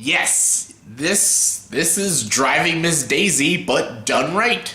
Yes, this is Driving Miss Daisy, but done right.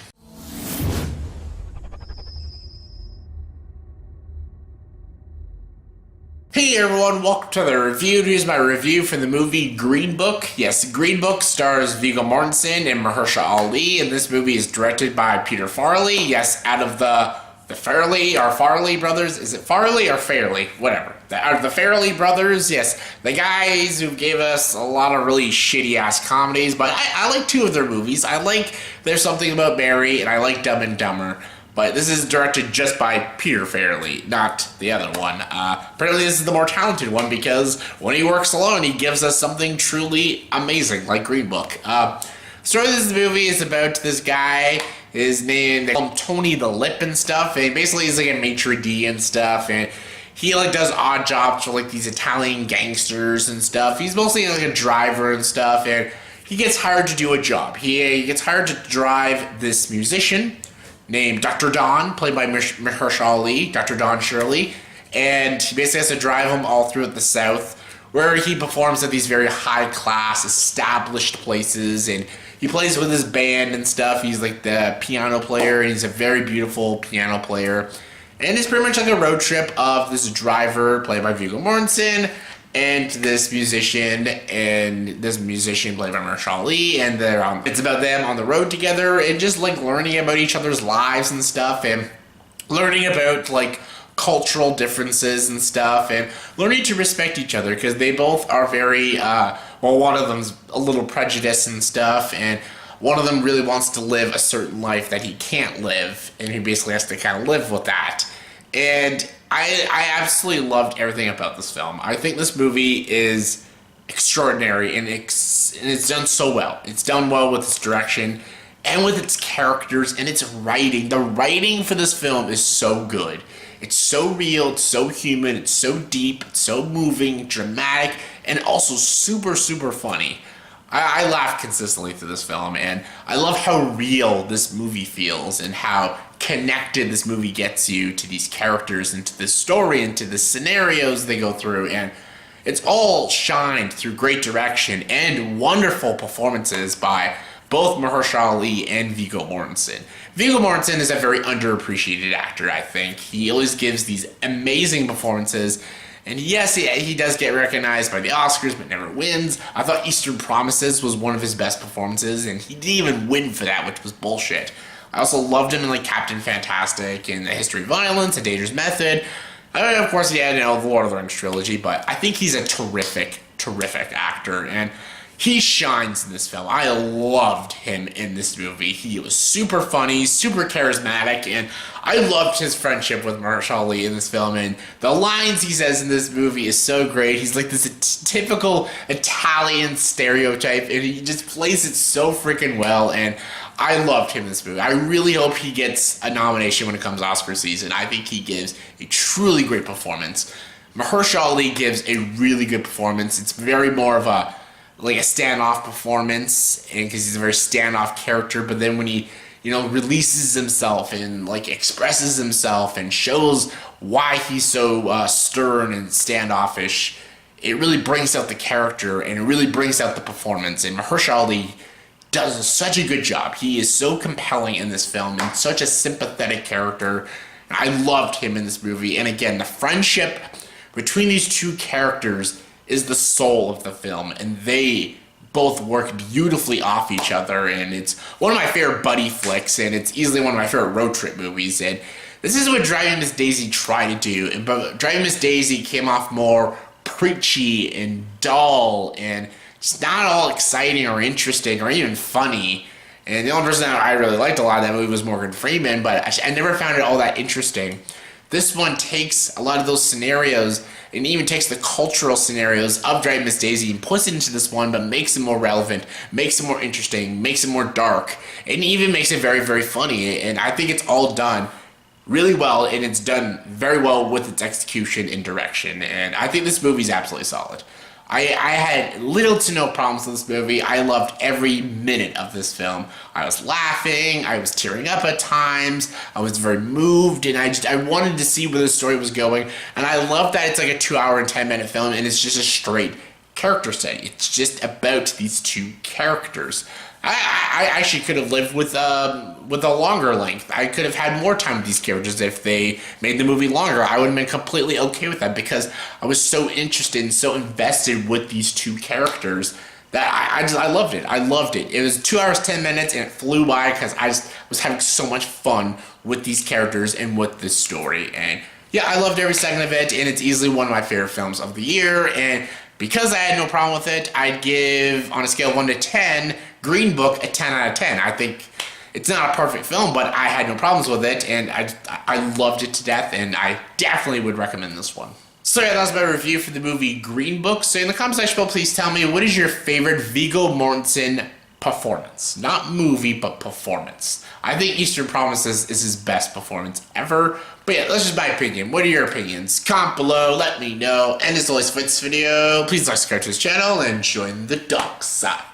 Hey everyone, welcome to the review. Here's my review for the movie Green Book. Yes, Green Book stars Viggo Mortensen and Mahershala, and this movie is directed by Peter Farrelly. Yes, out of the Farrelly brothers. Is it Farrelly or Fairley? Whatever. Out of the Farrelly brothers, yes, the guys who gave us a lot of really shitty ass comedies, but I like two of their movies. I like There's Something About Mary, and I like Dumb and Dumber. But this is directed just by Peter Farrelly, not the other one. Apparently this is the more talented one because when he works alone, he gives us something truly amazing, like Green Book. The story of this movie is about this guy. His name, they call him Tony the Lip and stuff, and basically he's like a maitre d' and stuff, and he like does odd jobs for like these Italian gangsters and stuff. He's mostly like a driver and stuff, and he gets hired to do a job. He gets hired to drive this musician named Dr. Don, played by Mahershala, Dr. Don Shirley, and he basically has to drive him all throughout the South, where he performs at these very high-class, established places, and he plays with his band and stuff. He's like the piano player, and he's a very beautiful piano player. And it's pretty much like a road trip of this driver, played by Viggo Mortensen, and this musician played by Mahershala, and it's about them on the road together, and just like learning about each other's lives and stuff, and learning about like cultural differences and stuff, and learning to respect each other, because they both are very, one of them's a little prejudiced and stuff, and one of them really wants to live a certain life that he can't live, and he basically has to kind of live with that. And I absolutely loved everything about this film. I think this movie is extraordinary, and it's done so well. It's done well with its direction, and with its characters, and its writing. The writing for this film is so good. It's so real, it's so human, it's so deep, it's so moving, dramatic, and also super, super funny. I laugh consistently through this film, and I love how real this movie feels and how connected this movie gets you to these characters and to this story and to the scenarios they go through, and it's all shined through great direction and wonderful performances by both Mahershala and Viggo Mortensen. Viggo Mortensen is a very underappreciated actor, I think. He always gives these amazing performances, and yes, he does get recognized by the Oscars, but never wins. I thought Eastern Promises was one of his best performances, and he didn't even win for that, which was bullshit. I also loved him in like Captain Fantastic and The History of Violence, A Dangerous Method. Of course, he had the Lord of the Rings trilogy, but I think he's a terrific, terrific actor, and he shines in this film. I loved him in this movie. He was super funny, super charismatic, and I loved his friendship with Mahershala in this film, and the lines he says in this movie is so great. He's like this typical Italian stereotype, and he just plays it so freaking well, and I loved him in this movie. I really hope he gets a nomination when it comes Oscar season. I think he gives a truly great performance. Mahershala gives a really good performance. It's very more of a standoff performance, and because he's a very standoff character, but then when he releases himself and like expresses himself and shows why he's so stern and standoffish, it really brings out the character and it really brings out the performance. And Mahershala does such a good job. He is so compelling in this film and such a sympathetic character. I loved him in this movie, and again, the friendship between these two characters is the soul of the film, and they both work beautifully off each other, and it's one of my favorite buddy flicks, and it's easily one of my favorite road trip movies, and this is what Driving Miss Daisy tried to do, but Driving Miss Daisy came off more preachy and dull, and just not all exciting or interesting or even funny, and the only person that I really liked a lot of that movie was Morgan Freeman, but I never found it all that interesting. This one takes a lot of those scenarios and even takes the cultural scenarios of Driving Miss Daisy and puts it into this one, but makes it more relevant, makes it more interesting, makes it more dark, and even makes it very, very funny. And I think it's all done really well, and it's done very well with its execution and direction. And I think this movie's absolutely solid. I had little to no problems with this movie. I loved every minute of this film. I was laughing, I was tearing up at times, I was very moved, and I wanted to see where the story was going. And I love that it's like a 2 hour and 10 minute film, and it's just a straight character study. It's just about these two characters. I actually could have lived with a longer length. I could have had more time with these characters if they made the movie longer. I would have been completely okay with that because I was so interested and so invested with these two characters that I loved it. I loved it. It was 2 hours 10 minutes and it flew by because I just was having so much fun with these characters and with this story. And yeah, I loved every second of it, and it's easily one of my favorite films of the year. And because I had no problem with it, I'd give, on a scale of 1 to 10, Green Book a 10 out of 10. I think it's not a perfect film, but I had no problems with it, and I loved it to death, and I definitely would recommend this one. So yeah, that was my review for the movie Green Book. So in the comment section below, please tell me, what is your favorite Viggo Mortensen performance? Not movie, but performance. I think Eastern Promises is his best performance ever. But yeah, that's just my opinion. What are your opinions? Comment below, let me know. And as always for this video, please like, subscribe to this channel, and join the dark side.